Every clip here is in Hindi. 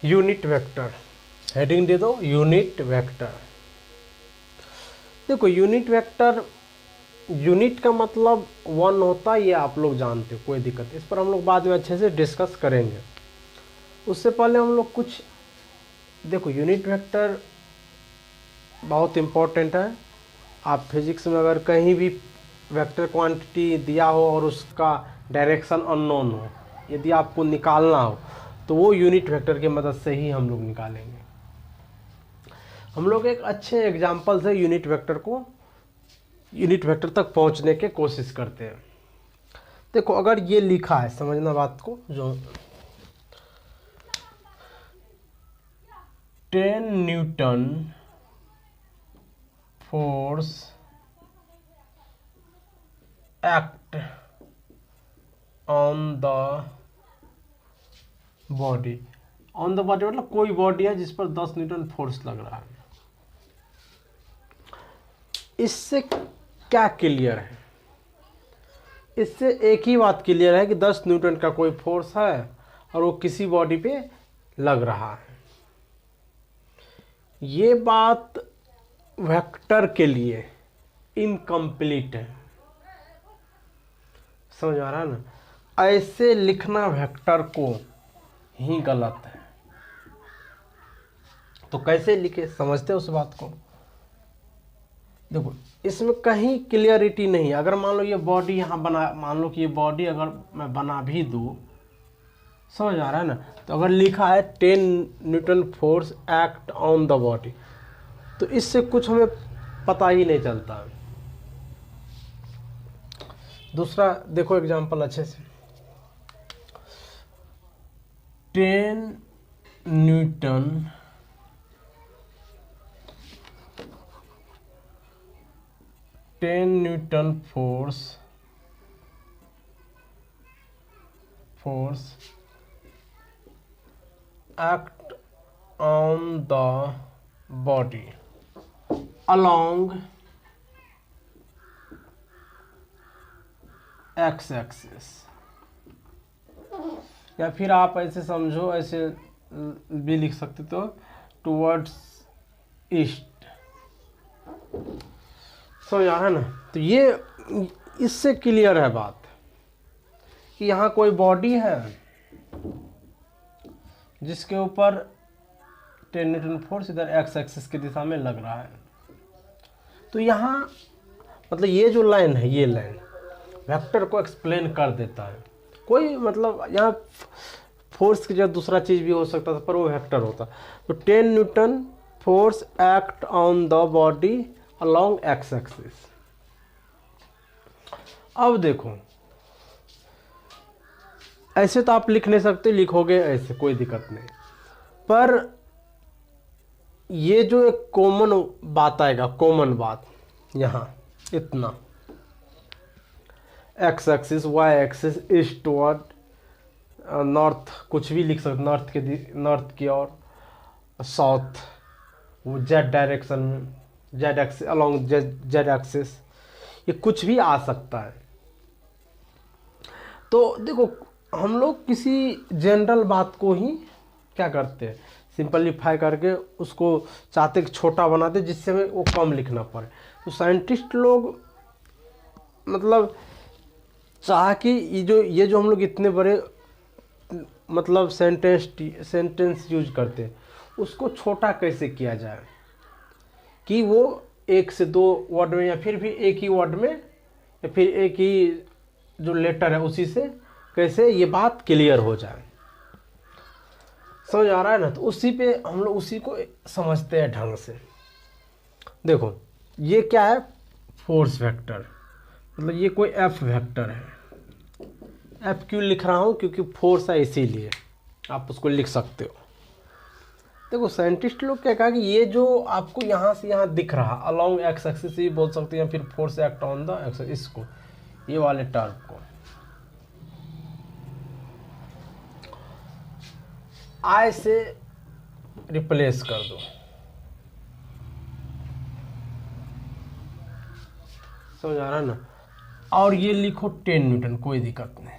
यूनिट वेक्टर, हेडिंग दे दो यूनिट वेक्टर। देखो यूनिट वेक्टर, यूनिट का मतलब 1 होता है, ये आप लोग जानते हो, कोई दिक्कत, इस पर हम लोग बाद में अच्छे से डिस्कस करेंगे। उससे पहले हम लोग कुछ देखो, यूनिट वेक्टर बहुत इम्पोर्टेंट है। आप फिजिक्स में अगर कहीं भी वेक्टर क्वांटिटी दिया हो और उसका डायरेक्शन अननोन हो, यदि आपको निकालना हो तो वो यूनिट वेक्टर की मदद से ही हम लोग निकालेंगे। हम लोग एक अच्छे एग्जाम्पल से यूनिट वेक्टर तक पहुंचने की कोशिश करते हैं। देखो अगर ये लिखा है, समझना बात को, जो 10 Newton force act on the body, on the body मतलब कोई बॉडी है जिस पर 10 न्यूटन फोर्स लग रहा है। इससे क्या क्लियर है? इससे एक ही बात क्लियर है कि 10 न्यूटन का कोई फोर्स है और वो किसी बॉडी पे लग रहा है। ये बात वेक्टर के लिए इनकम्प्लीट है, समझ आ रहा है ना? ऐसे लिखना वेक्टर को ही गलत है। तो कैसे लिखे, समझते हो उस बात को? देखो इसमें कहीं क्लियरिटी नहीं है। अगर मान लो ये बॉडी यहाँ बना, मान लो कि ये बॉडी अगर मैं बना भी दूँ, समझ आ रहा है ना? तो अगर लिखा है 10 Newton force act on the body, तो इससे कुछ हमें पता ही नहीं चलता। दूसरा देखो एग्जांपल अच्छे से, 10 Newton force act on the body along x axis, या फिर आप ऐसे समझो, ऐसे भी लिख सकते तो टुवर्ड्स ईस्ट। समझ आ रहा है ना? तो ये इससे क्लियर है बात कि यहाँ कोई बॉडी है जिसके ऊपर 10 न्यूटन फोर्स इधर एक्स एक्सिस की दिशा में लग रहा है। तो यहाँ मतलब ये जो लाइन है, ये लाइन वेक्टर को एक्सप्लेन कर देता है। कोई मतलब यहाँ फोर्स की जगह दूसरा चीज़ भी हो सकता था, पर वो वेक्टर होता। तो 10 Newton force act on the body along X axis. अब देखो ऐसे तो आप लिख नहीं सकते, लिखोगे ऐसे कोई दिक्कत नहीं, पर ये जो एक कॉमन बात आएगा, कॉमन बात यहाँ इतना, X axis, Y axis, eastward, north, कुछ भी लिख सकते, नॉर्थ की ओर, साउथ, वो जेड डायरेक्शन में, Z axis, along Z axis, ये कुछ भी आ सकता है। तो देखो हम लोग किसी जनरल बात को ही क्या करते हैं, सिंपलीफाई करके उसको चाहते कि छोटा बनाते, जिससे हमें वो कम लिखना पड़े। तो साइंटिस्ट लोग मतलब चाह कि ये जो हम लोग इतने बड़े मतलब सेंटेंस यूज करते हैं, उसको छोटा कैसे किया जाए कि वो 1 से 2 वर्ड में, या फिर भी एक ही वर्ड में, या फिर एक ही जो लेटर है उसी से कैसे ये बात क्लियर हो जाए। समझ आ रहा है ना? तो उसी पे हम लोग उसी को समझते हैं ढंग से। देखो ये क्या है, फोर्स वेक्टर, मतलब ये कोई एफ वेक्टर है। एफ क्यों लिख रहा हूँ? क्योंकि फोर्स है, इसीलिए आप उसको लिख सकते हो। देखो साइंटिस्ट लोग क्या कहा कि ये जो आपको यहाँ से यहाँ दिख रहा अलोंग एक्स एक्सिस ही बोल सकते हैं, या फिर force act on the x, इसको, ये वाले टर्म को आई से रिप्लेस कर दो। समझ आ रहा है ना? और ये लिखो 10 न्यूटन, कोई दिक्कत नहीं।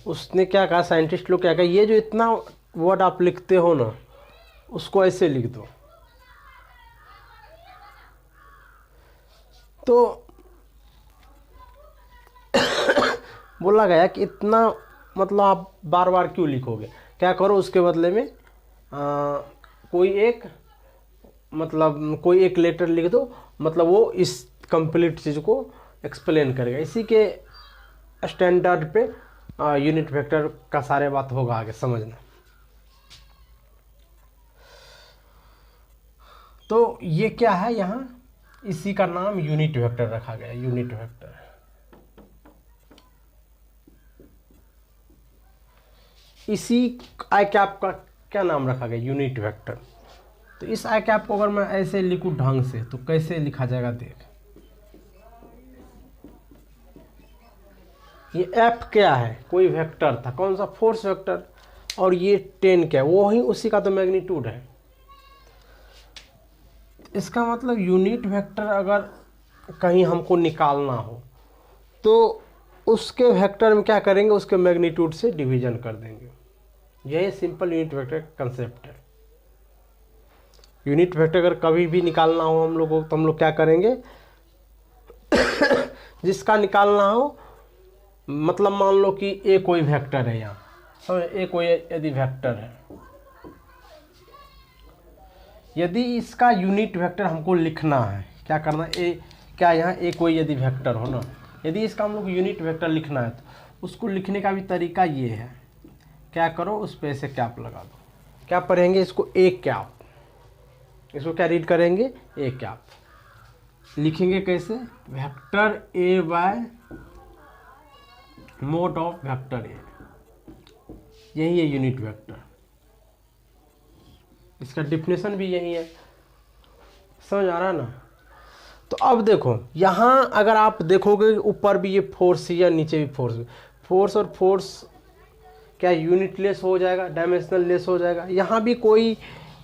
उसने क्या कहा, साइंटिस्ट लोग क्या कहा, ये जो इतना वर्ड आप लिखते हो ना, उसको ऐसे लिख दो। तो बोला गया कि इतना मतलब आप बार बार क्यों लिखोगे, क्या करो उसके बदले में कोई एक मतलब कोई एक लेटर लिख दो, मतलब वो इस कंप्लीट चीज़ को एक्सप्लेन करेगा। इसी के स्टैंडर्ड पे यूनिट वेक्टर का सारे बात होगा आगे समझना। तो ये क्या है यहाँ, इसी का नाम यूनिट वेक्टर रखा गया, यूनिट वेक्टर। इसी आई कैप का क्या नाम रखा गया, यूनिट वेक्टर। तो इस आई कैप को अगर मैं ऐसे लिखूं ढंग से तो कैसे लिखा जाएगा, देख ये एफ क्या है, कोई वेक्टर था, कौन सा, फोर्स वेक्टर, और ये 10 क्या है, वो ही उसी का तो मैग्नीट्यूड है। इसका मतलब यूनिट वेक्टर अगर कहीं हमको निकालना हो तो उसके वेक्टर में क्या करेंगे, उसके मैग्नीट्यूड से डिवीजन कर देंगे। यही सिंपल यूनिट वेक्टर का कंसेप्ट है। यूनिट वेक्टर अगर कभी भी निकालना हो हम लोगों को तो हम लोग क्या करेंगे जिसका निकालना हो, मतलब मान लो कि ए कोई वेक्टर है, यहाँ समझ, ए कोई यदि वेक्टर है, यदि इसका यूनिट वेक्टर हमको लिखना है, क्या करना, ए क्या यहाँ ए कोई यदि वेक्टर हो ना, यदि इसका हम लोग यूनिट वेक्टर लिखना है तो उसको लिखने का भी तरीका ये है, क्या करो उस पे से कैप लगा दो, क्या पढ़ेंगे इसको, ए कैप, इसको क्या रीड करेंगे, ए कैप। लिखेंगे कैसे, vector A by mod of vector A, यही है यूनिट वेक्टर। इसका डिफिनेशन भी यही है, समझ आ रहा है ना। तो अब देखो यहाँ अगर आप देखोगे ऊपर भी ये फोर्स है या नीचे भी फोर्स है, फोर्स और फोर्स क्या यूनिट लेस हो जाएगा, डायमेंशनल लेस हो जाएगा। यहाँ भी कोई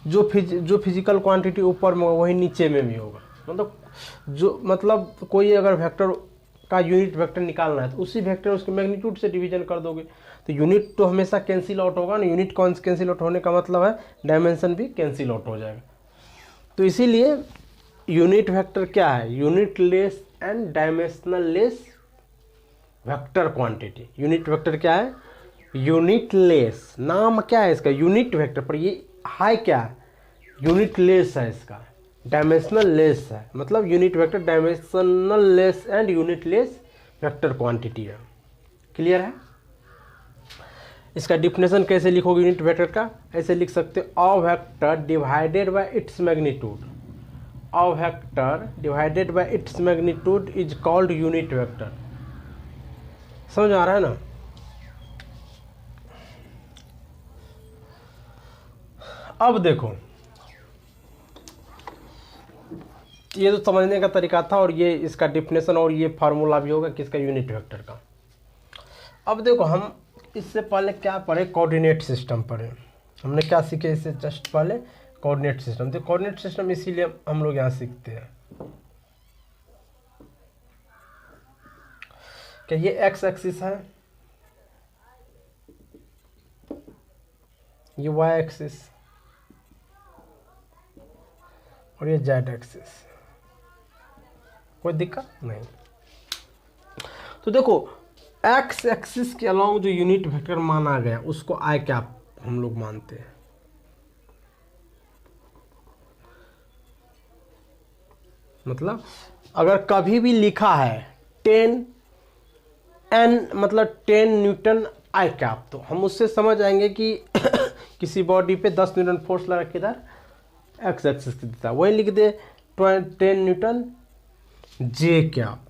जो फिजिकल क्वांटिटी ऊपर में वही नीचे में भी होगा, मतलब कोई अगर वेक्टर का यूनिट वेक्टर निकालना है तो उसी वेक्टर उसके मैग्नीट्यूड से डिवीजन कर दोगे, तो यूनिट तो हमेशा कैंसिल आउट होगा ना, यूनिट कैंसिल आउट होने का मतलब है डायमेंशन भी कैंसिल आउट हो जाएगा। तो इसीलिए यूनिट वेक्टर क्या है, unit less and dimensional less vector quantity. Unit vector क्या है, यूनिट लेस, नाम क्या है इसका यूनिट वेक्टर, पर ये हाई क्या है, यूनिट लेस है, इसका डायमेंशनल लेस है, मतलब unit vector dimensional less and unit less vector quantity है। क्लियर है। इसका डिफिनेशन कैसे लिखोगे यूनिट वेक्टर का, ऐसे लिख सकते हो, a vector divided by its magnitude, a vector divided by its magnitude is called unit vector. समझ आ रहा है ना। अब देखो ये तो समझने का तरीका था, और ये इसका डिफिनेशन और ये फार्मूला भी होगा किसका, यूनिट वेक्टर का। अब देखो हम इससे पहले क्या पढ़े, कोऑर्डिनेट सिस्टम पढ़े। हमने क्या सीखे इससे जस्ट पहले, कोऑर्डिनेट सिस्टम। तो कोऑर्डिनेट सिस्टम इसीलिए हम लोग यहाँ सीखते हैं कि ये एक्स एक्सिस है, ये वाई एक्सिस, और ये जेड एक्सिस। कोई दिक्कत नहीं। तो देखो एक्स एक्सिस के अलावा जो यूनिट वेक्टर माना गया उसको आई कैप हम लोग मानते हैं। मतलब अगर कभी भी लिखा है 10 एन मतलब 10 न्यूटन आई कैप, तो हम उससे समझ आएंगे कि किसी बॉडी पे 10 न्यूटन फोर्स लगा के इधर एक्स एक्सिस की दिशा, वही लिख दे 10 न्यूटन जे कैप,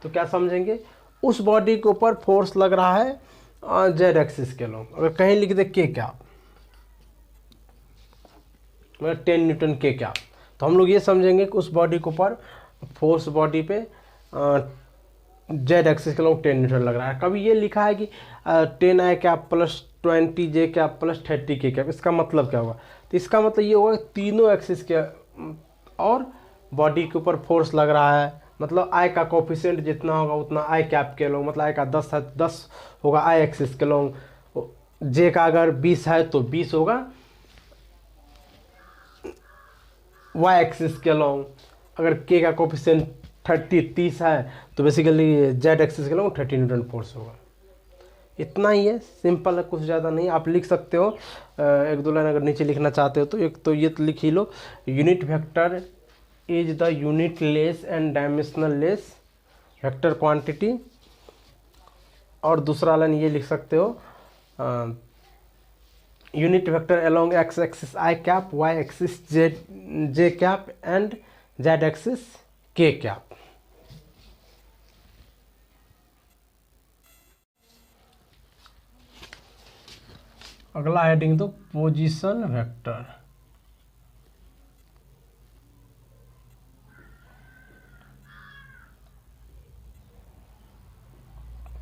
तो क्या समझेंगे, उस बॉडी के ऊपर फोर्स लग रहा है जेड एक्सिस के लोग। अगर कहीं लिख दे के कैप मतलब 10 न्यूटन के कैप, तो हम लोग ये समझेंगे कि उस बॉडी के ऊपर फोर्स बॉडी पे जेड एक्सिस के लोग 10 न्यूटन लग रहा है। कभी ये लिखा है कि 10 आई कैप प्लस 20 जे कैप प्लस 30 के कैप, इसका मतलब क्या होगा, तो इसका मतलब ये होगा तीनों एक्सिस के और बॉडी के ऊपर फोर्स लग रहा है मतलब आई का कोफिशिएंट जितना होगा उतना आई कैप के लॉन्ग, मतलब आई का 10 है 10 होगा आई एक्सिस के लॉन्ग, जे का अगर 20 है तो 20 होगा वाई एक्सिस के लॉन्ग, अगर के का कोफिशिएंट 30 है तो बेसिकली जेड एक्सिस के लॉन्ग 30 न्यूटन फोर्स होगा। इतना ही है, सिंपल है, कुछ ज़्यादा नहीं। आप लिख सकते हो एक दो लाइन अगर नीचे लिखना चाहते हो तो। एक तो ये तो लिख ही लो, unit vector is the unit less and dimensional less vector quantity. और दूसरा लाइन ये लिख सकते हो, unit vector along X axis I cap, Y axis J cap and Z axis K cap. अगला हेडिंग तो position vector.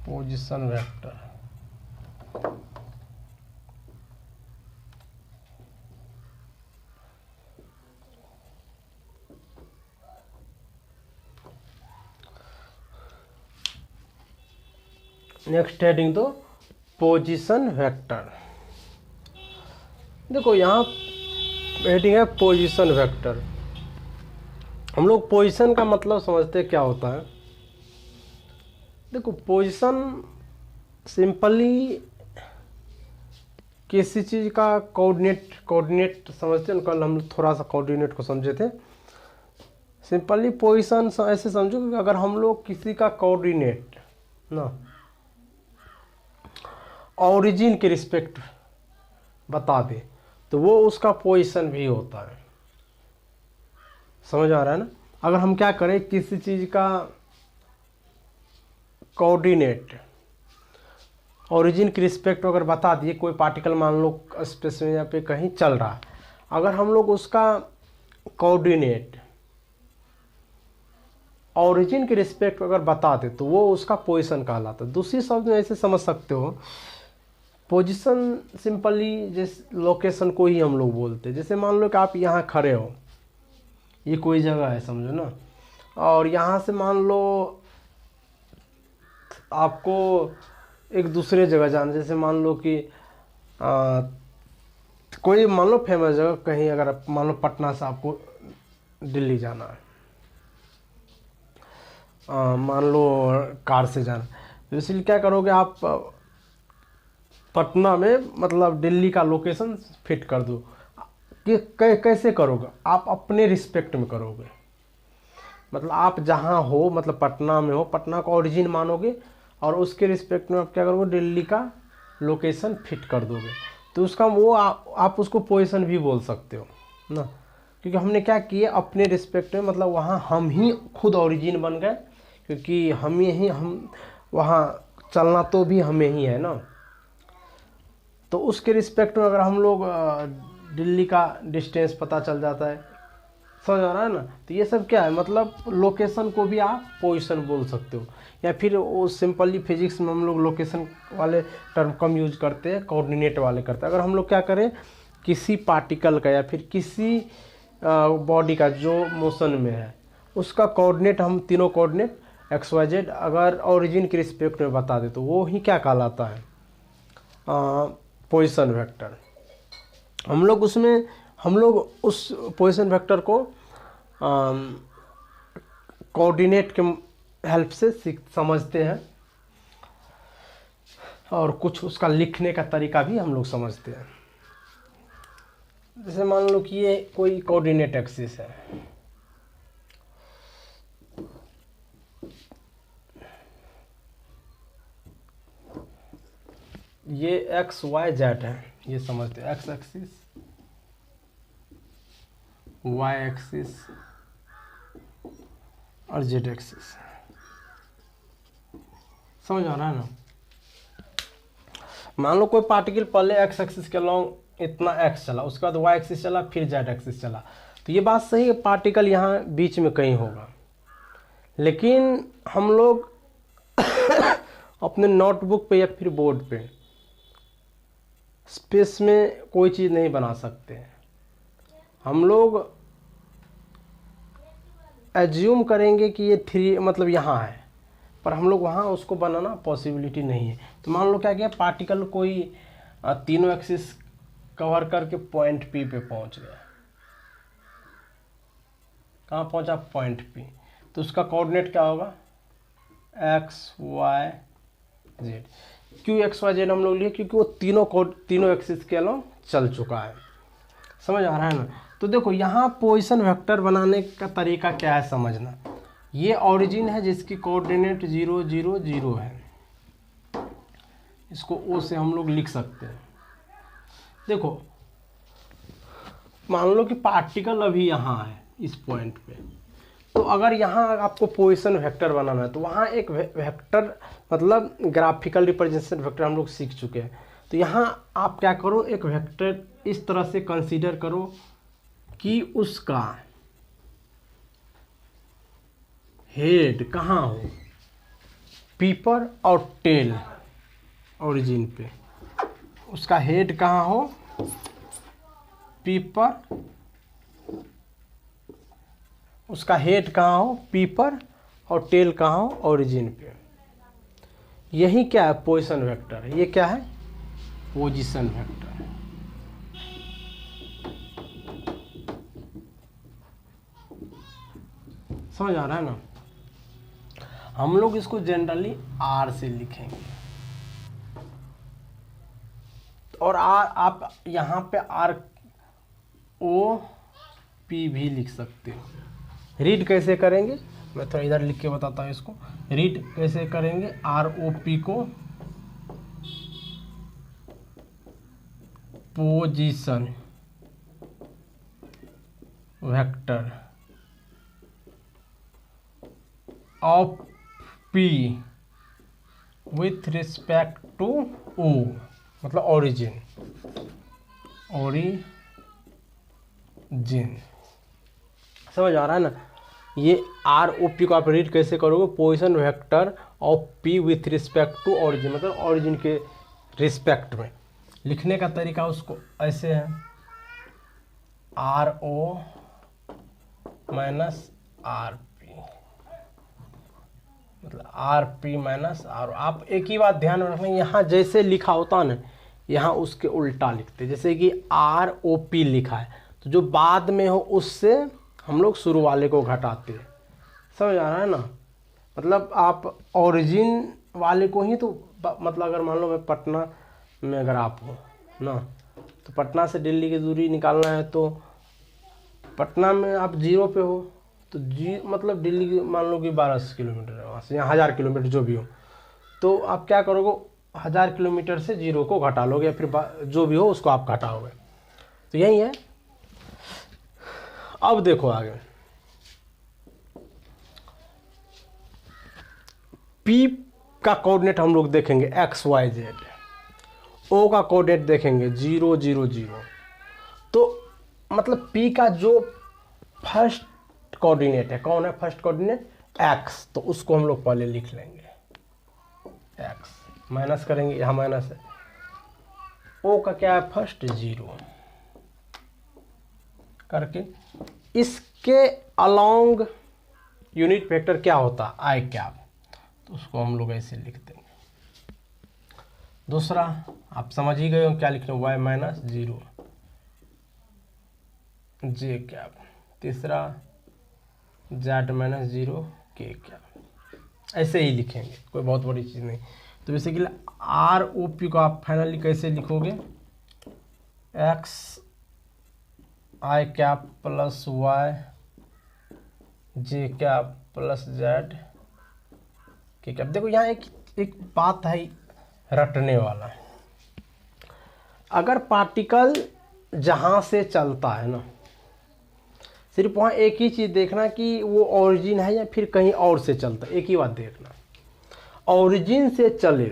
Position vector next heading तो पोजीशन वेक्टर। देखो यहाँ हेडिंग है पोजीशन वेक्टर। हम लोग पोजीशन का मतलब समझते क्या होता है। देखो पोजीशन सिंपली किसी चीज़ का कोऑर्डिनेट समझते हैं। कल हम थोड़ा सा कोऑर्डिनेट को समझे थे। सिंपली पोजीशन ऐसे समझो कि अगर हम लोग किसी का कोऑर्डिनेट ना ओरिजिन के रिस्पेक्ट बता दे तो वो उसका पोजीशन भी होता है। समझ आ रहा है ना। अगर हम क्या करें, किसी चीज़ का कोऑर्डिनेट ओरिजिन के रिस्पेक्ट अगर बता दिए, कोई पार्टिकल मान लो स्पेस में यहाँ पे कहीं चल रहा है, अगर हम लोग उसका कोऑर्डिनेट ओरिजिन के रिस्पेक्ट अगर बता दे तो वो उसका पोजीशन कहलाता है। दूसरी शब्द में ऐसे समझ सकते हो, पोजीशन सिंपली जिस लोकेशन को ही हम लोग बोलते हैं। जैसे मान लो कि आप यहाँ खड़े हो, ये कोई जगह है समझो ना, और यहाँ से मान लो आपको एक दूसरे जगह जाना, जैसे मान लो कि कोई मान लो फेमस जगह कहीं, अगर मान लो पटना से आपको दिल्ली जाना है, मान लो कार से जाना, तो इसलिए क्या करोगे आप पटना में मतलब दिल्ली का लोकेशन फिट कर दो। कि कैसे करोगे आप, अपने रिस्पेक्ट में करोगे। मतलब आप जहाँ हो, मतलब पटना में हो, पटना का ओरिजिन मानोगे और उसके रिस्पेक्ट में आप क्या करोगे, दिल्ली का लोकेशन फिट कर दोगे। तो उसका वो आप उसको पोजीशन भी बोल सकते हो ना, क्योंकि हमने क्या किया अपने रिस्पेक्ट में, मतलब वहाँ हम ही खुद ओरिजिन बन गए, क्योंकि हम वहाँ चलना तो भी हमें ही है ना। तो उसके रिस्पेक्ट में अगर हम लोग दिल्ली का डिस्टेंस पता चल जाता है, समझ आ रहा है ना। तो ये सब क्या है, मतलब लोकेशन को भी आप पोजीशन बोल सकते हो। या फिर वो सिंपली फिजिक्स में हम लोग लोकेशन वाले टर्म कम यूज करते हैं, कोऑर्डिनेट वाले करते हैं। अगर हम लोग क्या करें, किसी पार्टिकल का या फिर किसी बॉडी का जो मोशन में है उसका कोऑर्डिनेट, हम तीनों कोऑर्डिनेट एक्स वाई जेड अगर ओरिजिन के रिस्पेक्ट में बता दे तो वो ही क्या कहलाता है, पोजीशन वेक्टर। हम लोग उस पोजीशन वेक्टर को कोऑर्डिनेट के हेल्प से समझते हैं, और कुछ उसका लिखने का तरीका भी हम लोग समझते हैं। जैसे मान लो कि ये कोई कोऑर्डिनेट एक्सिस है, ये एक्स वाई जेड है, ये समझते हैं, एक्स एक्सिस वाई एक्सिस और जेड एक्सिस। समझ आ रहा है ना। मान लो कोई पार्टिकल पहले एक्स एक्सिस के लॉन्ग इतना एक्स चला, उसके बाद वाई एक्सिस चला, फिर जेड एक्सिस चला, तो ये बात सही है, पार्टिकल यहाँ बीच में कहीं होगा। लेकिन हम लोग अपने नोटबुक पे या फिर बोर्ड पे स्पेस में कोई चीज़ नहीं बना सकते। हम लोग एज्यूम करेंगे कि ये 3 मतलब यहाँ है, पर हम लोग वहाँ उसको बनाना पॉसिबिलिटी नहीं है। तो मान लो क्या किया, पार्टिकल कोई तीनों एक्सिस कवर करके पॉइंट पी पे पहुँच गया। कहाँ पहुँचा? Point P. तो उसका कोऑर्डिनेट क्या होगा? X Y Z. क्यों एक्स वाई जेड हम लोग लिए? क्योंकि वो तीनों एक्सिस के अलावा चल चुका है। समझ आ रहा है ना? तो देखो यहाँ पोजीशन वेक्टर बनाने का तरीका क्या है समझना। ये ओरिजिन है जिसकी कोऑर्डिनेट 0 0 0 है, इसको ओ से हम लोग लिख सकते हैं। देखो मान लो कि पार्टिकल अभी यहाँ है इस पॉइंट पे, तो अगर यहाँ आपको पोजीशन वेक्टर बनाना है तो वहाँ एक वेक्टर मतलब ग्राफिकल रिप्रेजेंटेशन वेक्टर हम लोग सीख चुके हैं। तो यहाँ आप क्या करो, एक वेक्टर इस तरह से कंसीडर करो कि उसका हेड कहाँ हो? पी पर, और टेल ओरिजिन पे। उसका हेड कहाँ हो? पी पर। उसका हेड कहाँ हो? पी पर, और टेल कहाँ हो? ओरिजिन पे। यही क्या है? Position vector. ये क्या है? Position vector. समझ आ रहा है ना? हम लोग इसको जनरली आर से लिखेंगे, और आर आप यहाँ पे आर ओ पी भी लिख सकते हो। रीड कैसे करेंगे मैं थोड़ा इधर लिख के बताता हूँ इसको। रीड कैसे करेंगे? आर ओ पी को position vector of P with respect to O, मतलब ओरिजिन। समझ आ रहा है ना? ये आर ओ पी को आप रीड कैसे करोगे? Position vector of P with respect to origin, मतलब ओरिजिन के रिस्पेक्ट में। लिखने का तरीका उसको ऐसे है, R O minus R P, मतलब आर पी माइनस आर। आप एक ही बात ध्यान में रखना, यहाँ जैसे लिखा होता है ना, यहाँ उसके उल्टा लिखते। जैसे कि आर ओ पी लिखा है तो जो बाद में हो उससे हम लोग शुरू वाले को घटाते हैं। समझ आ रहा है ना? मतलब आप ओरिजिन वाले को ही तो मतलब अगर मान लो मैं पटना में अगर आप हो ना, तो पटना से दिल्ली की दूरी निकालना है, तो पटना में आप 0 पे हो तो मतलब दिल्ली की मान लो कि 1200 किलोमीटर है, वहाँ से यहाँ 1000 किलोमीटर जो भी हो, तो आप क्या करोगे? 1000 किलोमीटर से 0 को घटा लोगे, या फिर जो भी हो उसको आप घटाओगे। तो यही है। अब देखो आगे, P का कोऑर्डिनेट हम लोग देखेंगे एक्स वाई जेड, O का कोऑर्डिनेट देखेंगे 0 0 0। तो मतलब P का जो फर्स्ट कोऑर्डिनेट है, कौन है फर्स्ट कोऑर्डिनेट? x। तो उसको हम लोग पहले लिख लेंगे, x माइनस करेंगे, यहाँ माइनस है। O का क्या है? फर्स्ट 0 करके इसके अलोंग यूनिट वेक्टर क्या होता? आई कैप। तो उसको हम लोग ऐसे लिख देंगे। दूसरा आप समझ ही गए हो क्या लिखना? y माइनस 0 जे कैप। तीसरा z माइनस 0 के कैप। ऐसे ही लिखेंगे, कोई बहुत बड़ी चीज़ नहीं। तो बेसिकली आर ओ पी को आप फाइनली कैसे लिखोगे? x आई कैप प्लस y जे कैप प्लस z के कैप। देखो यहाँ एक बात है रटने वाला। अगर पार्टिकल जहाँ से चलता है ना, सिर्फ वहाँ एक ही चीज़ देखना कि वो ओरिजिन है या फिर कहीं और से चलता है। एक ही बात देखना, ओरिजिन से चले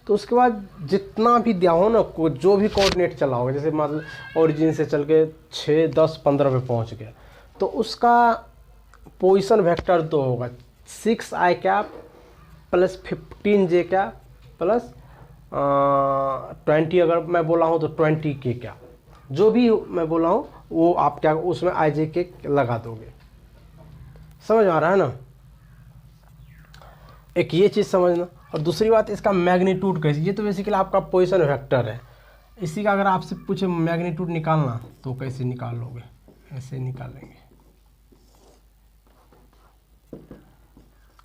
तो उसके बाद जितना भी दिया हो ना, जो भी कोऑर्डिनेट चला होगा, जैसे मान लो ओरिजिन से चल के 6 10 15 पे पहुँच गया, तो उसका पोजीशन वेक्टर तो होगा 6 आई कैप प्लस 15 जे कैप प्लस 20, अगर मैं बोला हूँ तो 20 के कैप। जो भी मैं बोला हूँ वो आप क्या उसमें आई जे के लगा दोगे। समझ आ रहा है ना, एक ये चीज़ समझना। और दूसरी बात इसका मैग्नीट्यूड कैसे, ये तो बेसिकली आपका पोजीशन वेक्टर है, इसी का अगर आपसे पूछे मैग्नीट्यूड निकालना तो कैसे निकाल लोगे, ऐसे निकालेंगे,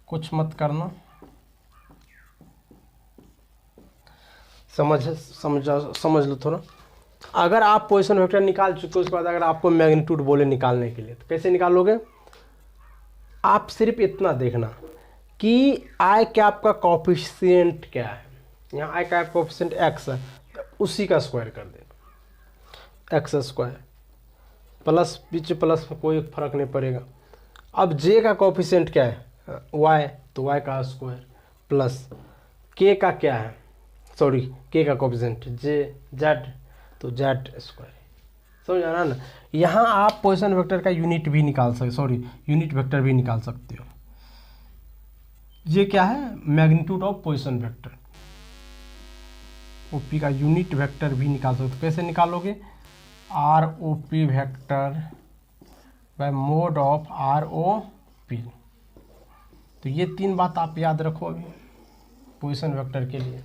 कुछ मत करना, समझ लो थोड़ा। अगर आप पोजीशन वेक्टर निकाल चुके उसके बाद अगर आपको मैग्नीट्यूड बोले निकालने के लिए तो कैसे निकालोगे, आप सिर्फ इतना देखना कि आई कैप का कोफिशिएंट क्या है, यहाँ आई कैप कोफिशिएंट एक्स है, उसी का स्क्वायर कर देना, एक्स स्क्वायर प्लस, बीच प्लस में कोई फर्क नहीं पड़ेगा। अब जे का कोफिशिएंट क्या है, वाई, तो वाई का स्क्वायर प्लस के का क्या है, सॉरी के का कोफिशिएंट जे, जेड, तो जेड स्क्वायर। समझ आ रहा है ना, यहाँ आप पोजीशन वेक्टर का यूनिट भी निकाल सकते, सॉरी यूनिट वेक्टर भी निकाल सकते हो। ये क्या है, magnitude of position vector, OP का यूनिट वेक्टर भी निकाल सकते हो। कैसे निकालोगे, R O P vector by mod of R O P. तो ये 3 बात आप याद रखो अभी पोजीशन वेक्टर के लिए।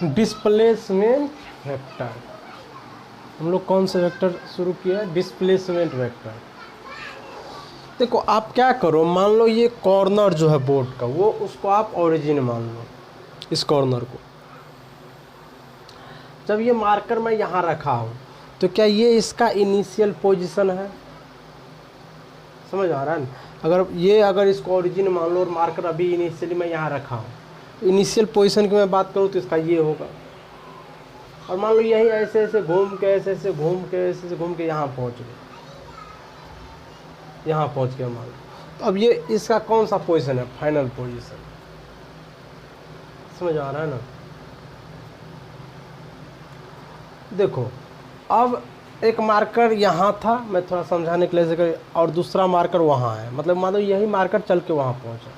डिस्प्लेसमेंट वेक्टर, हम लोग कौन से वेक्टर शुरू किया है, डिस्प्लेसमेंट वेक्टर। देखो आप क्या करो, मान लो ये कॉर्नर जो है बोर्ड का, वो उसको आप ओरिजिन मान लो, इस कॉर्नर को। जब ये मार्कर मैं यहाँ रखा हूँ तो क्या ये इसका इनिशियल पोजीशन है, समझ आ रहा है ना। अगर इसको ओरिजिन मान लो और मार्कर अभी इनिशियली मैं यहाँ रखा हूँ, इनिशियल पोजीशन की मैं बात करूँ तो इसका ये होगा। और मान लो यही ऐसे ऐसे घूम के ऐसे घूम के यहाँ पहुँच गए, यहाँ पहुँच गया मान लो, तो अब ये इसका कौन सा पोजीशन है, फाइनल पोजीशन। समझ आ रहा है ना। देखो अब एक मार्कर यहाँ था, मैं थोड़ा समझाने के लिए जैसे, और दूसरा मार्कर वहाँ है, मतलब मान लो यही मार्कर चल के वहाँ पहुँचा।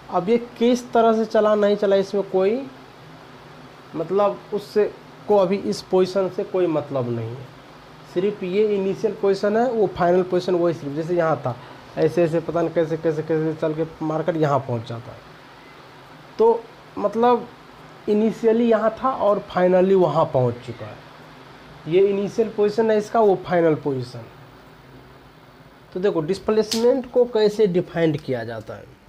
अब ये किस तरह से चला नहीं चला इसमें कोई मतलब उससे को अभी इस पोजीशन से कोई मतलब नहीं है, सिर्फ ये इनिशियल पोजीशन है, वो फाइनल पोजीशन वही सिर्फ जैसे यहाँ था ऐसे ऐसे पता नहीं कैसे कैसे कैसे चल के मार्कर यहाँ पहुँच जाता है। तो मतलब इनिशियली यहाँ था और फाइनली वहाँ पहुँच चुका है, ये इनिशियल पोजीशन है इसका, वो फाइनल पोजीशन। तो देखो डिस्प्लेसमेंट को कैसे डिफाइंड किया जाता है,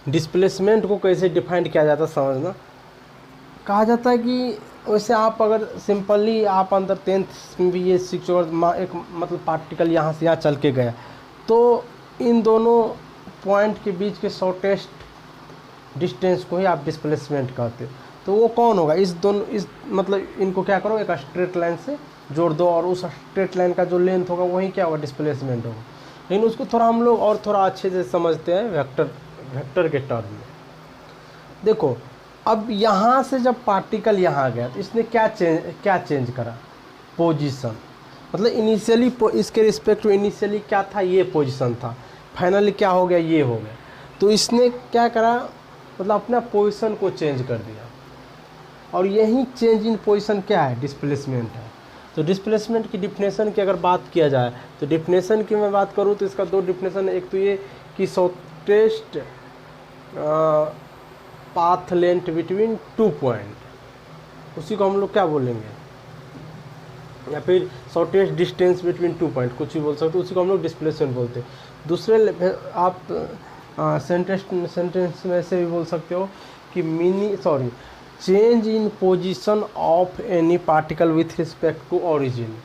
डिस्प्लेसमेंट को कैसे डिफाइंड किया जाता है समझना। कहा जाता है कि वैसे आप अगर सिंपली आप अंदर 10th में भी ये सीखो, एक मतलब पार्टिकल यहाँ से यहाँ चल के गया, तो इन दोनों पॉइंट के बीच के शॉर्टेस्ट डिस्टेंस को ही आप डिस्प्लेसमेंट कहते हो। तो वो कौन होगा, इस मतलब इनको क्या करो, एक स्ट्रेट लाइन से जोड़ दो और उस स्ट्रेट लाइन का जो लेंथ होगा वही क्या होगा, डिस्प्लेसमेंट होगा। लेकिन उसको थोड़ा हम लोग और थोड़ा अच्छे से समझते हैं वेक्टर के टर्म में। देखो अब यहाँ से जब पार्टिकल यहाँ गया तो इसने क्या चेंज करा, पोजीशन। मतलब इनिशियली इसके रिस्पेक्ट में इनिशियली क्या था, ये पोजीशन था, फाइनली क्या हो गया, ये हो गया। तो इसने क्या करा, मतलब अपना पोजीशन को चेंज कर दिया, और यही चेंज इन पोजीशन क्या है, डिस्प्लेसमेंट है। तो डिस्प्लेसमेंट की डिफिनेशन की अगर बात किया जाए तो डिफिनेशन की मैं बात करूँ तो इसका 2 डिफिनेशन है। एक तो ये कि shortest path length between 2 point, उसी को हम लोग क्या बोलेंगे, या फिर शॉर्टेस्ट डिस्टेंस बिटवीन 2 पॉइंट, कुछ भी बोल सकते हो, उसी को हम लोग डिस्प्लेसमेंट बोलते हैं। दूसरे आप सेंटेंस में ऐसे भी बोल सकते हो कि change in position of any particle with respect to origin,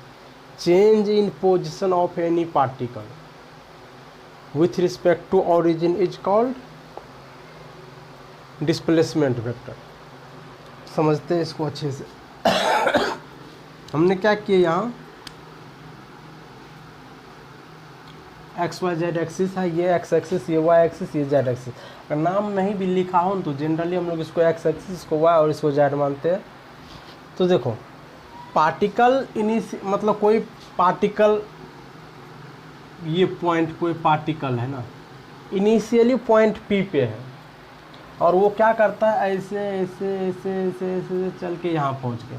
change in position of any particle with respect to origin is called displacement vector. समझते हैं इसको अच्छे से। हमने क्या किया, यहाँ एक्स वाई जेड एक्सिस है, ये एक्स एक्सिस, ये वाई एक्सिस, ये जेड एक्सिस। अगर नाम नहीं भी लिखा हो तो जनरली हम लोग इसको एक्स एक्सिस, इसको वाई और इसको जेड मानते हैं। तो देखो पार्टिकल मतलब कोई पार्टिकल, ये पॉइंट कोई पार्टिकल है ना, इनिशियली पॉइंट पी पे है और वो क्या करता है ऐसे ऐसे ऐसे ऐसे ऐसे चल के यहाँ पहुँच गया।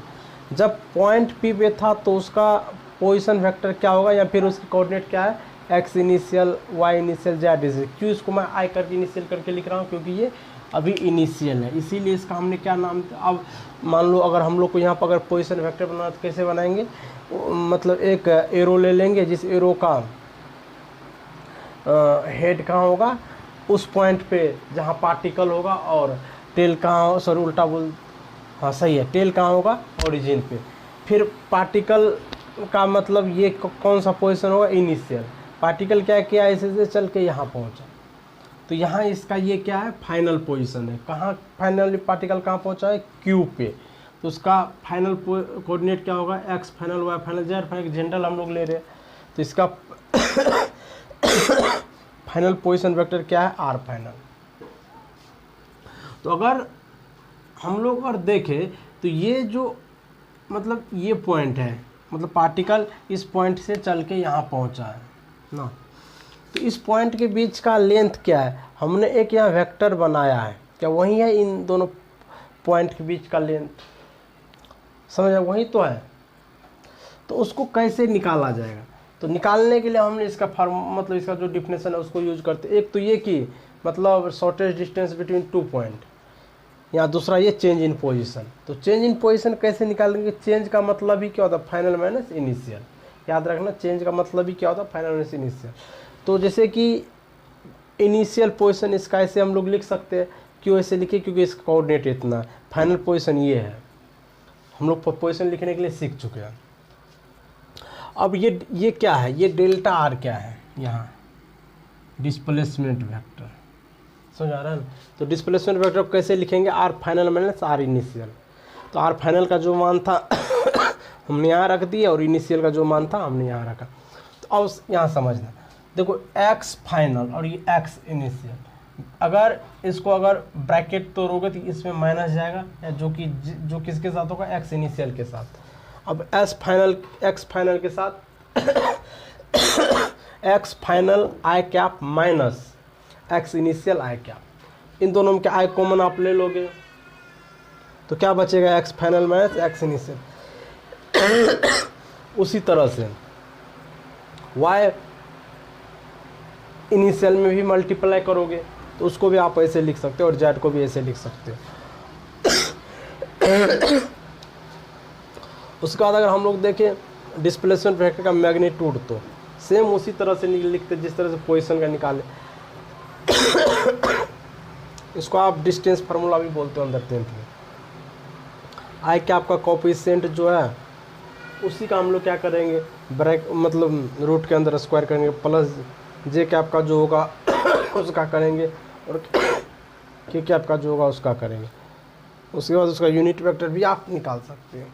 जब पॉइंट पी पे था तो उसका पोजीशन वेक्टर क्या होगा, या फिर उसकी कोऑर्डिनेट क्या है, X initial, Y initial, Z initial. क्यों इसको मैं आई करके इनिशियल करके लिख रहा हूँ, क्योंकि ये अभी इनिशियल है, इसीलिए इसका हमने क्या नाम। अब मान लो अगर हम लोग को यहाँ पर अगर पोजीशन वेक्टर बनाना तो कैसे बनाएंगे, मतलब एक एरो ले लेंगे, जिस एरो का हेड कहाँ होगा, उस पॉइंट पे जहाँ पार्टिकल होगा, और टेल कहाँ, सॉरी उल्टा बोल, हाँ सही है, टेल कहाँ होगा, ओरिजिन पे। फिर पार्टिकल का मतलब ये कौन सा पोजीशन होगा, इनिशियल। पार्टिकल क्या किया, ऐसे से चल के यहाँ पहुँचा, तो यहाँ इसका ये क्या है, फाइनल पोजीशन है। कहाँ फाइनल पार्टिकल कहाँ पहुँचा है, क्यू पे, तो उसका फाइनल कोऑर्डिनेट क्या होगा, X final, Y final, Z final. General हम लोग ले रहे हैं तो इसका फाइनल पोजीशन वेक्टर क्या है, आर फाइनल। तो अगर हम लोग अगर देखें तो ये जो मतलब ये पॉइंट है, मतलब पार्टिकल इस पॉइंट से चल के यहाँ पहुँचा है ना, तो इस पॉइंट के बीच का लेंथ क्या है, हमने एक यहाँ वेक्टर बनाया है, क्या वही है इन दोनों पॉइंट के बीच का लेंथ, समझ वही तो है। तो उसको कैसे निकाला जाएगा, तो निकालने के लिए हमने इसका मतलब इसका जो डिफिनेशन है उसको यूज करते हैं। एक तो ये कि मतलब shortest distance between two point, या दूसरा ये चेंज इन पोजीशन। तो चेंज इन पोजीशन कैसे निकालेंगे, चेंज का मतलब ही क्या होता है, फाइनल माइनस इनिशियल। याद रखना, चेंज का मतलब ही क्या होता है, फाइनल माइनस इनिशियल। तो जैसे कि इनिशियल पोजीशन इसका ऐसे हम लोग लिख सकते हैं, क्यों ऐसे लिखे, क्योंकि इसका कोऑर्डिनेट इतना, फाइनल पोजीशन ये है। हम लोग पोजीशन लिखने के लिए सीख चुके हैं। अब ये क्या है, ये डेल्टा आर क्या है, यहाँ डिस्प्लेसमेंट वेक्टर, समझ आ रहा है ना। तो डिस्प्लेसमेंट वेक्टर कैसे लिखेंगे, R final minus R initial. तो आर फाइनल का जो मान था हमने यहाँ रख दिया, और इनिशियल का जो मान था हमने यहाँ रखा। तो अब यहाँ समझना, देखो एक्स फाइनल और ये एक्स इनिशियल, अगर इसको अगर ब्रैकेट तोड़ोगे तो इसमें माइनस जाएगा, या जो किसके साथ होगा, एक्स इनिशियल के साथ। अब एक्स फाइनल के साथ x final I cap minus x initial I cap, इन दोनों में क्या आई कॉमन आप ले लोगे, तो क्या बचेगा, x final minus x initial. उसी तरह से वाई इनिशियल में भी मल्टीप्लाई करोगे तो उसको भी आप ऐसे लिख सकते हो, और जेड को भी ऐसे लिख सकते हो। उसके बाद अगर हम लोग देखें डिस्प्लेसमेंट वेक्टर का मैग्नीट्यूड, तो सेम उसी तरह से लिखते जिस तरह से पोजीशन का निकाले। इसको आप डिस्टेंस फार्मूला भी बोलते हो अंदर 10th में। आई कैप का कोएफिशिएंट जो है उसी का हम लोग क्या करेंगे, मतलब रूट के अंदर स्क्वायर करेंगे, प्लस जे कैप का जो होगा उसका करेंगे, और के कैप का जो होगा उसका करेंगे। उसके बाद उसका यूनिट वेक्टर भी आप निकाल सकते हो।